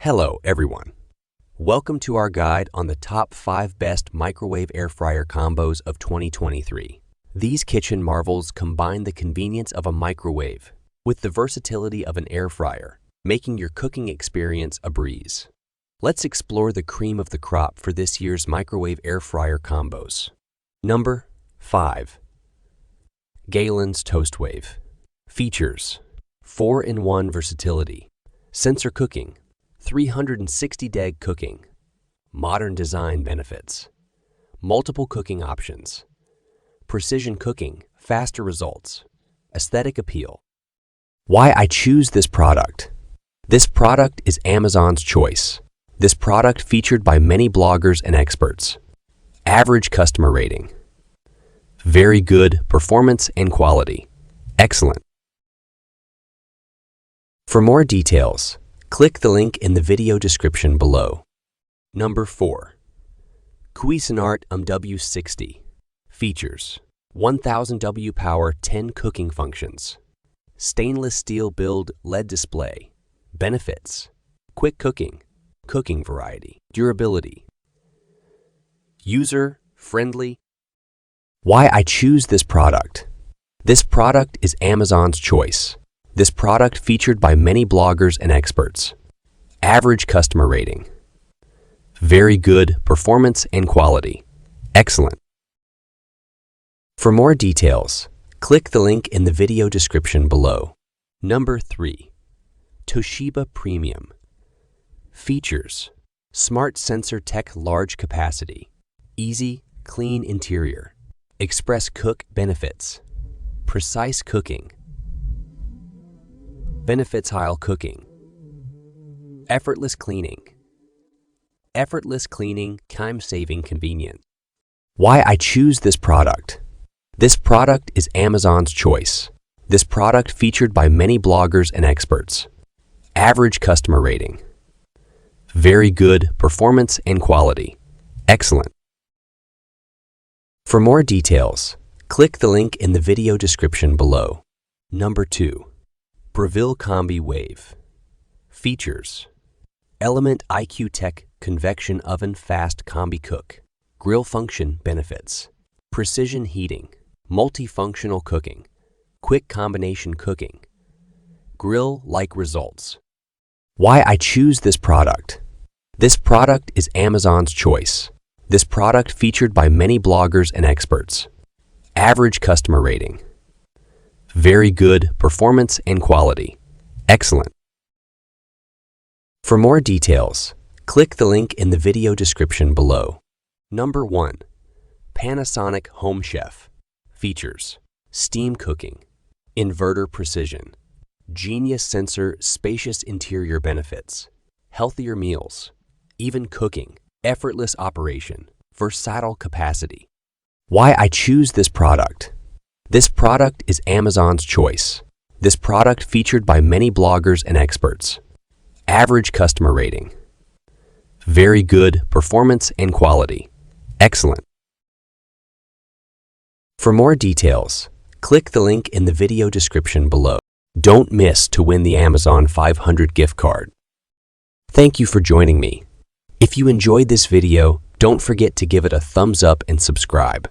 Hello, everyone. Welcome to our guide on the top 5 best microwave air fryer combos of 2023. These kitchen marvels combine the convenience of a microwave with the versatility of an air fryer, making your cooking experience a breeze. Let's explore the cream of the crop for this year's microwave air fryer combos. Number 5. Galanz ToastWave. Features: 4-in-1 versatility, sensor cooking, 360-day cooking, modern design benefits, multiple cooking options, precision cooking, faster results, aesthetic appeal. Why I choose this product. This product is Amazon's choice. This product featured by many bloggers and experts. Average customer rating. Very good performance and quality. Excellent. For more details, click the link in the video description below. Number 4. Cuisinart AMW-60. Features: 1000 W power, 10 cooking functions. Stainless steel build, LED display. Benefits: quick cooking, cooking variety, durability. User-friendly. Why I choose this product. This product is Amazon's choice. This product featured by many bloggers and experts. Average customer rating. Very good performance and quality. Excellent. For more details, click the link in the video description below. Number 3. Toshiba Premium. Features: smart sensor tech, large capacity, easy, clean interior, express cook. Benefits: precise cooking, beneficial cooking, effortless cleaning, time-saving, convenient. Why I choose this product. This product is Amazon's choice. This product featured by many bloggers and experts. Average customer rating. Very good performance and quality. Excellent. For more details, click the link in the video description below. Number 2. Breville Combi Wave. Features: Element IQ Tech convection oven, fast combi cook, grill function. Benefits: precision heating, multifunctional cooking, quick combination cooking, grill-like results. Why I choose this product. This product is Amazon's choice. This product featured by many bloggers and experts. Average customer rating. Very good performance and quality. Excellent. For more details, click the link in the video description below. Number 1. Panasonic Home Chef. Features: steam cooking, inverter precision, genius sensor, spacious interior. Benefits: healthier meals, even cooking, effortless operation, versatile capacity. Why I choose this product. This product is Amazon's choice. This product featured by many bloggers and experts. Average customer rating. Very good performance and quality. Excellent. For more details, click the link in the video description below. Don't miss to win the Amazon 500 gift card. Thank you for joining me. If you enjoyed this video, don't forget to give it a thumbs up and subscribe.